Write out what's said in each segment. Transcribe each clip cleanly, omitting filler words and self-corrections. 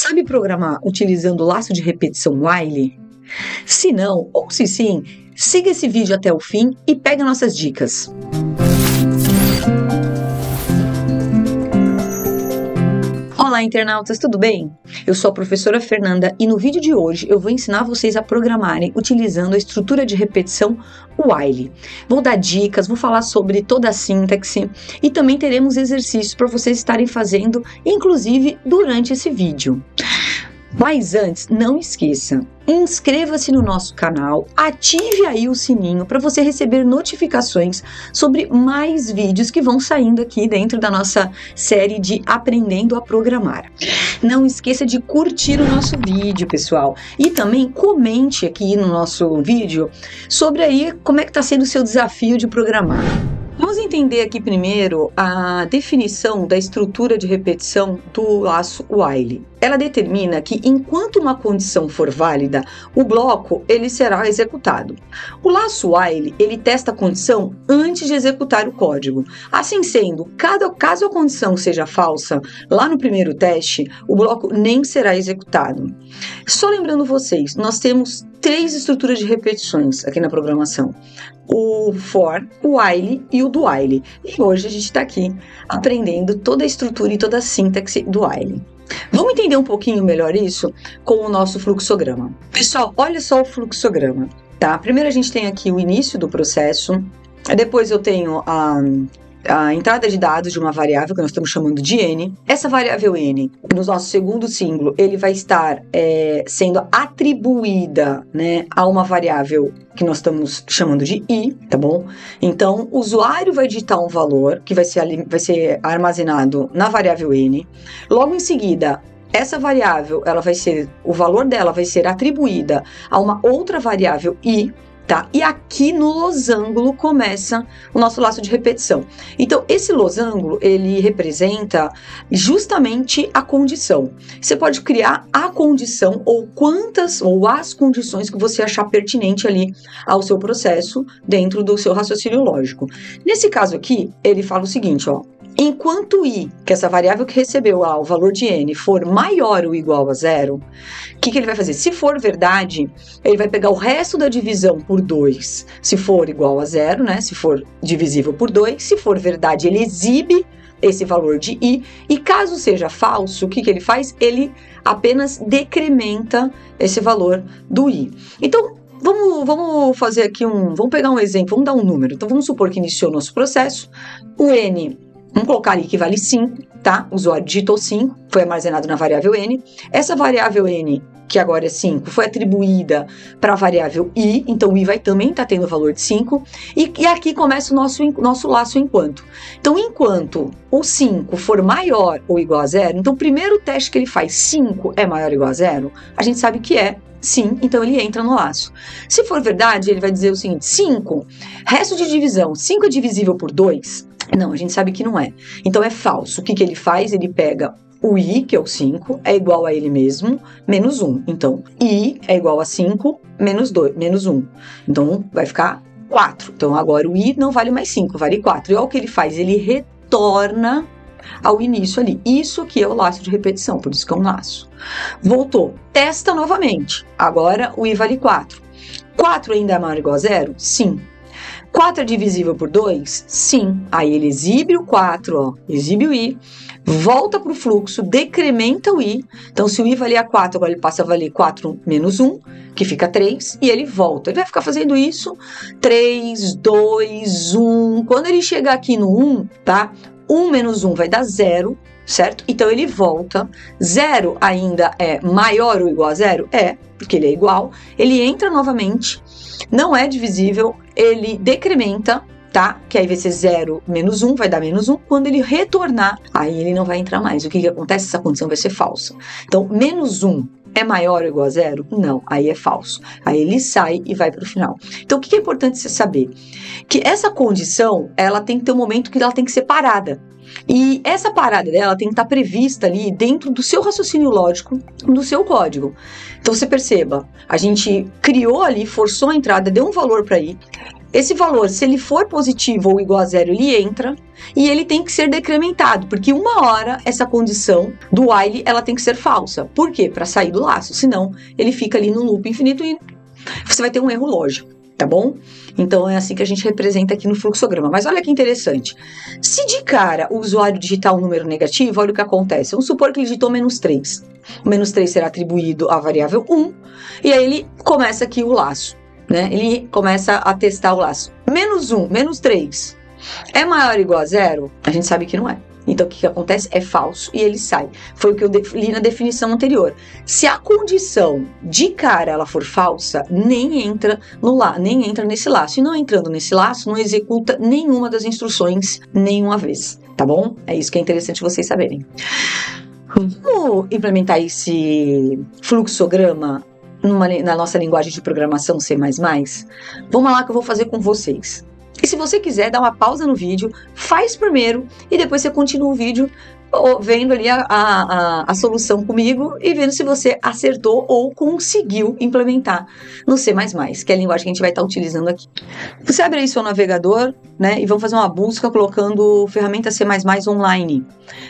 Sabe programar utilizando o laço de repetição while? Se não, ou se sim, siga esse vídeo até o fim e pega nossas dicas. Olá, internautas, tudo bem? Eu sou a professora Fernanda e no vídeo de hoje eu vou ensinar vocês a programarem utilizando a estrutura de repetição while. Vou dar dicas, vou falar sobre toda a sintaxe e também teremos exercícios para vocês estarem fazendo, inclusive durante esse vídeo. Mas antes, não esqueça, inscreva-se no nosso canal, ative aí o sininho para você receber notificações sobre mais vídeos que vão saindo aqui dentro da nossa série de Aprendendo a Programar. Não esqueça de curtir o nosso vídeo, pessoal, e também comente aqui no nosso vídeo sobre aí como é que está sendo o seu desafio de programar. Vamos entender aqui primeiro a definição da estrutura de repetição do laço while. Ela determina que enquanto uma condição for válida, o bloco ele será executado. O laço while ele testa a condição antes de executar o código. Assim sendo, caso a condição seja falsa, lá no primeiro teste, o bloco nem será executado. Só lembrando vocês, nós temos 3 estruturas de repetições aqui na programação. O for, o while e o do while. E hoje a gente está aqui aprendendo toda a estrutura e toda a sintaxe do while. Vamos entender um pouquinho melhor isso com o nosso fluxograma. Pessoal, olha só o fluxograma, tá? Primeiro a gente tem aqui o início do processo, depois eu tenho a entrada de dados de uma variável que nós estamos chamando de n. Essa variável n, no nosso segundo símbolo, ele vai estar sendo atribuída, né, a uma variável que nós estamos chamando de i, tá bom? Então, o usuário vai digitar um valor que vai ser armazenado na variável n. Logo em seguida, essa variável, o valor dela vai ser atribuída a uma outra variável i, tá? E aqui no losango começa o nosso laço de repetição. Então, esse losango, ele representa justamente a condição. Você pode criar a condição ou as condições que você achar pertinente ali ao seu processo dentro do seu raciocínio lógico. Nesse caso aqui, ele fala o seguinte, ó. Enquanto i, que é essa variável que recebeu o valor de n, for maior ou igual a 0, o que ele vai fazer? Se for verdade, ele vai pegar o resto da divisão por 2, se for igual a 0, né? Se for divisível por 2, se for verdade, ele exibe esse valor de i, e caso seja falso, o que ele faz? Ele apenas decrementa esse valor do i. Então, vamos fazer aqui vamos pegar um exemplo, vamos dar um número. Então, vamos supor que iniciou o nosso processo, o n, vamos colocar ali que vale 5, tá? O usuário digitou 5, foi armazenado na variável n. Essa variável n, que agora é 5, foi atribuída para a variável i, então o i vai também estar tendo o valor de 5. E aqui começa o nosso laço enquanto. Então, enquanto o 5 for maior ou igual a 0, então o primeiro teste que ele faz, 5 é maior ou igual a 0, a gente sabe que é sim, então ele entra no laço. Se for verdade, ele vai dizer o seguinte, 5, resto de divisão, 5 é divisível por 2? Não, a gente sabe que não é. Então é falso. O que ele faz? Ele pega o i, que é o 5, é igual a ele mesmo, menos 1. Então, i é igual a 5, menos 1. Então, vai ficar 4. Então, agora o i não vale mais 5, vale 4. E olha o que ele faz, ele retorna ao início ali. Isso aqui é o laço de repetição, por isso que é um laço. Voltou, testa novamente. Agora, o i vale 4. 4 ainda é maior ou igual a 0? Sim. 4 é divisível por 2? Sim. Aí ele exibe o 4, ó, exibe o i, volta para o fluxo, decrementa o i. Então, se o i valia 4, agora ele passa a valer 4 menos 1, que fica 3, e ele volta. Ele vai ficar fazendo isso, 3, 2, 1. Quando ele chegar aqui no 1, tá? 1 menos 1 vai dar 0, certo? Então, ele volta. 0 ainda é maior ou igual a 0? É, porque ele é igual. Ele entra novamente, não é divisível, ele decrementa, tá? Que aí vai ser 0 menos 1, vai dar menos 1. Quando ele retornar, aí ele não vai entrar mais. O que acontece? Essa condição vai ser falsa. Então, menos 1 é maior ou igual a 0? Não, aí é falso. Aí ele sai e vai para o final. Então, o que é importante você saber? Que essa condição, ela tem que ter um momento que ela tem que ser parada. E essa parada dela tem que estar prevista ali dentro do seu raciocínio lógico, do seu código. Então você perceba, a gente criou ali, forçou a entrada, deu um valor para i. esse valor, se ele for positivo ou igual a zero, ele entra e ele tem que ser decrementado, porque uma hora essa condição do while ela tem que ser falsa. Por quê? Para sair do laço, senão ele fica ali no loop infinito e você vai ter um erro lógico, tá bom? Então é assim que a gente representa aqui no fluxograma. Mas olha que interessante. Se de cara o usuário digitar um número negativo, olha o que acontece. Vamos supor que ele digitou -3. O -3 será atribuído à variável 1 e aí ele começa aqui o laço, né? Ele começa a testar o laço. -1, -3 é maior ou igual a zero? A gente sabe que não é. Então, o que acontece? É falso e ele sai. Foi o que eu li na definição anterior. Se a condição de cara ela for falsa, nem entra nesse laço. E não entrando nesse laço, não executa nenhuma das instruções nenhuma vez, tá bom? É isso que é interessante vocês saberem. Vamos implementar esse fluxograma na nossa linguagem de programação C++? Vamos lá que eu vou fazer com vocês. E se você quiser, dá uma pausa no vídeo, faz primeiro e depois você continua o vídeo vendo ali a solução comigo e vendo se você acertou ou conseguiu implementar no C++, que é a linguagem que a gente vai estar utilizando aqui. Você abre aí seu navegador, né, e vamos fazer uma busca colocando ferramenta C++ online.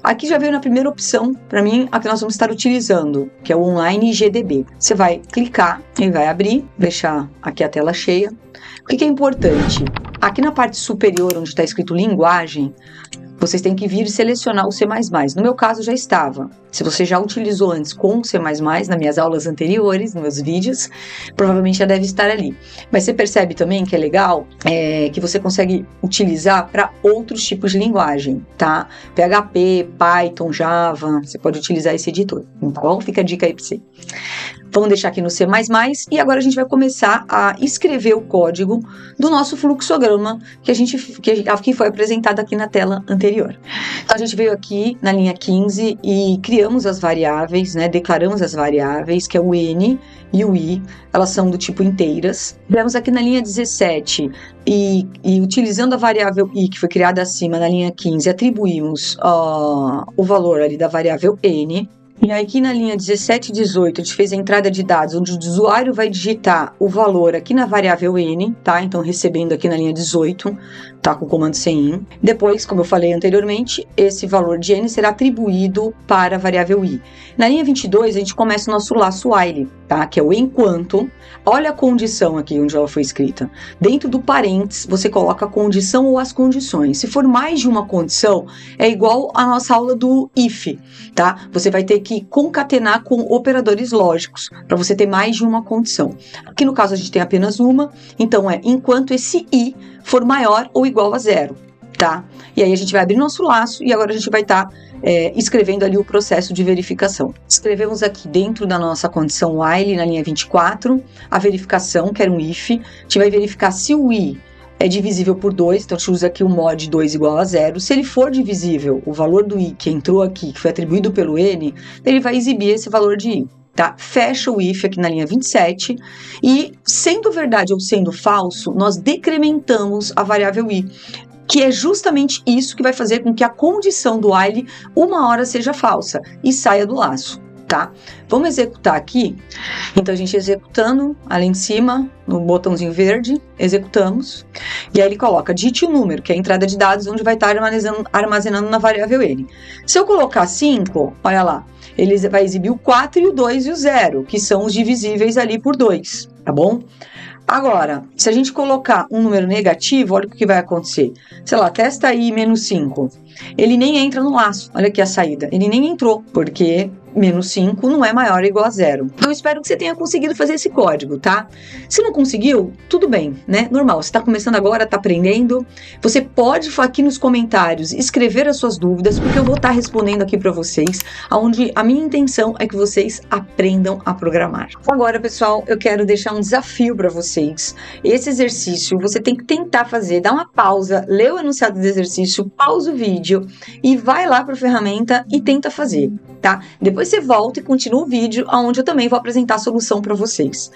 Aqui já veio na primeira opção, para mim, a que nós vamos estar utilizando, que é o Online GDB. Você vai clicar e vai abrir, deixar aqui a tela cheia. O que é importante? Aqui na parte superior, onde está escrito linguagem, vocês têm que vir e selecionar o C++. No meu caso, já estava. Se você já utilizou antes com o C++, nas minhas aulas anteriores, nos meus vídeos, provavelmente já deve estar ali. Mas você percebe também que é legal, que você consegue utilizar para outros tipos de linguagem, tá? PHP, Python, Java, você pode utilizar esse editor. Então, fica a dica aí para você. Vamos deixar aqui no C++ e agora a gente vai começar a escrever o código do nosso fluxograma que foi apresentado aqui na tela anterior. Então, a gente veio aqui na linha 15 e criamos as variáveis, né? Declaramos as variáveis, que é o N e o I, elas são do tipo inteiras. Viemos aqui na linha 17 e utilizando a variável I, que foi criada acima na linha 15, atribuímos o valor ali da variável N. E aí aqui na linha 17 e 18, a gente fez a entrada de dados, onde o usuário vai digitar o valor aqui na variável N, tá? Então, recebendo aqui na linha 18, tá? Com o comando CIN. Depois, como eu falei anteriormente, esse valor de N será atribuído para a variável I. Na linha 22, a gente começa o nosso laço while, tá? Que é o enquanto. Olha a condição aqui, onde ela foi escrita. Dentro do parênteses, você coloca a condição ou as condições. Se for mais de uma condição, é igual a nossa aula do if, tá? Você vai ter que concatenar com operadores lógicos, para você ter mais de uma condição. Aqui no caso a gente tem apenas uma, então é enquanto esse I for maior ou igual a zero, tá? E aí a gente vai abrir nosso laço e agora a gente vai estar escrevendo ali o processo de verificação. Escrevemos aqui dentro da nossa condição while, na linha 24, a verificação, que era um if. A gente vai verificar se o I é divisível por 2, então a gente usa aqui o mod 2 igual a 0. Se ele for divisível, o valor do I que entrou aqui, que foi atribuído pelo N, ele vai exibir esse valor de I, tá? Fecha o if aqui na linha 27 e, sendo verdade ou sendo falso, nós decrementamos a variável I, que é justamente isso que vai fazer com que a condição do while uma hora seja falsa e saia do laço. Tá? Vamos executar aqui. Então a gente executando ali em cima, no botãozinho verde, executamos. E aí ele coloca digite o número, que é a entrada de dados, onde vai estar armazenando na variável N. Se eu colocar 5, olha lá, ele vai exibir o 4 e o 2 e o 0, que são os divisíveis ali por 2, tá bom? Agora, se a gente colocar um número negativo, olha o que vai acontecer. Sei lá, testa aí -5. Ele nem entra no laço. Olha aqui a saída. Ele nem entrou, porque -5 não é maior ou igual a 0. Então, eu espero que você tenha conseguido fazer esse código, tá? Se não conseguiu, tudo bem, né? Normal, você está começando agora, está aprendendo. Você pode aqui nos comentários escrever as suas dúvidas, porque eu vou estar respondendo aqui para vocês, onde a minha intenção é que vocês aprendam a programar. Agora, pessoal, eu quero deixar um desafio para vocês. Esse exercício, você tem que tentar fazer, dá uma pausa, lê o enunciado do exercício, pausa o vídeo e vai lá para a ferramenta e tenta fazer, tá? Depois você volta e continua o vídeo, onde eu também vou apresentar a solução para vocês.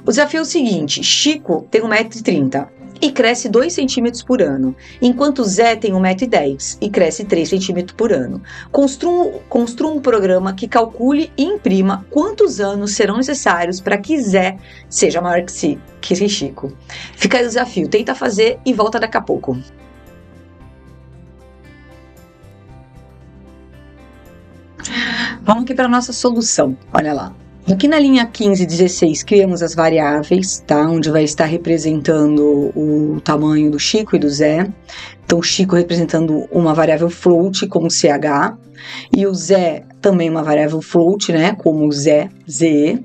O desafio é o seguinte: Chico tem 1,30 m, e cresce 2 centímetros por ano, enquanto Zé tem 1,10 m e cresce 3 centímetros por ano. Construa um programa que calcule e imprima quantos anos serão necessários para que Zé seja maior que Chico. Fica aí o desafio, tenta fazer e volta daqui a pouco. Vamos aqui para a nossa solução, olha lá. Aqui na linha 15 e 16 criamos as variáveis, tá? Onde vai estar representando o tamanho do Chico e do Zé. Então o Chico representando uma variável float como CH e o Zé também uma variável float, né? Como Zé, ZE.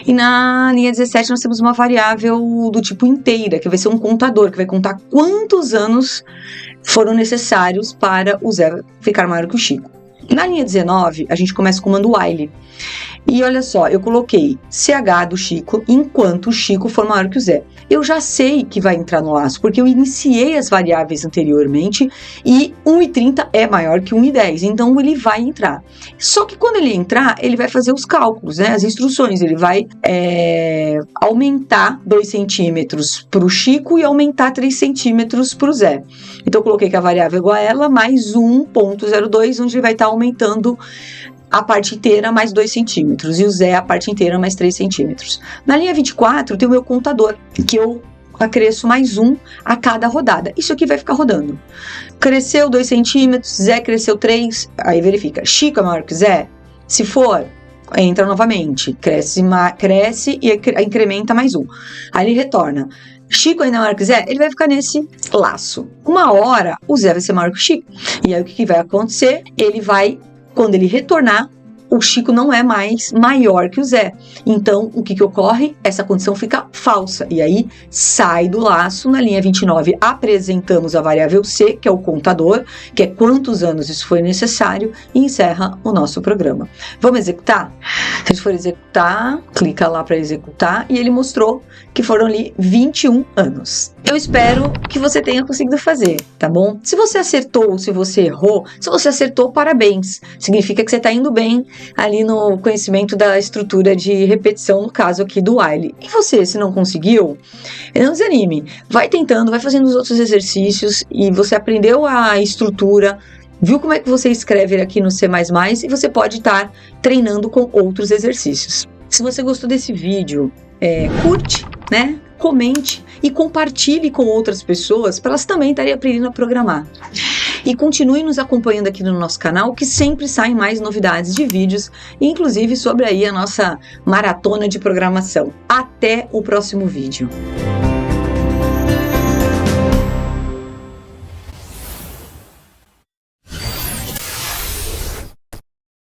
E na linha 17 nós temos uma variável do tipo inteira, que vai ser um contador, que vai contar quantos anos foram necessários para o Zé ficar maior que o Chico. Na linha 19, a gente começa com o comando while. E olha só, eu coloquei CH do Chico enquanto o Chico for maior que o Zé. Eu já sei que vai entrar no laço, porque eu iniciei as variáveis anteriormente e 1,30 é maior que 1,10, então ele vai entrar. Só que quando ele entrar, ele vai fazer os cálculos, né, as instruções, ele vai aumentar 2 centímetros para o Chico e aumentar 3 centímetros para o Zé. Então eu coloquei que a variável é igual a ela, mais 1,02, onde ele vai estar aumentando a parte inteira mais 2 centímetros e o Zé a parte inteira mais 3 centímetros. Na linha 24 tem o meu contador, que eu acresço mais 1 a cada rodada. Isso aqui vai ficar rodando. Cresceu 2 centímetros, Zé cresceu 3, aí verifica. Chico é maior que Zé? Se for, entra novamente. Cresce e incrementa mais 1. Aí ele retorna. Chico ainda é maior que Zé? Ele vai ficar nesse laço. Uma hora, o Zé vai ser maior que o Chico. E aí o que vai acontecer? Quando ele retornar, o Chico não é mais maior que o Zé. Então, o que ocorre? Essa condição fica falsa. E aí, sai do laço. Na linha 29, apresentamos a variável C, que é o contador, que é quantos anos isso foi necessário, e encerra o nosso programa. Vamos executar? Se a gente for executar, clica lá para executar, e ele mostrou que foram ali 21 anos. Eu espero que você tenha conseguido fazer, tá bom? Se você acertou ou se você errou, se você acertou, parabéns. Significa que você está indo bem ali no conhecimento da estrutura de repetição, no caso aqui do while. E você, se não conseguiu, não desanime. Vai tentando, vai fazendo os outros exercícios e você aprendeu a estrutura, viu como é que você escreve aqui no C++ e você pode estar treinando com outros exercícios. Se você gostou desse vídeo, curte, né? Comente e compartilhe com outras pessoas para elas também estarem aprendendo a programar. E continue nos acompanhando aqui no nosso canal, que sempre saem mais novidades de vídeos, inclusive sobre aí a nossa maratona de programação. Até o próximo vídeo.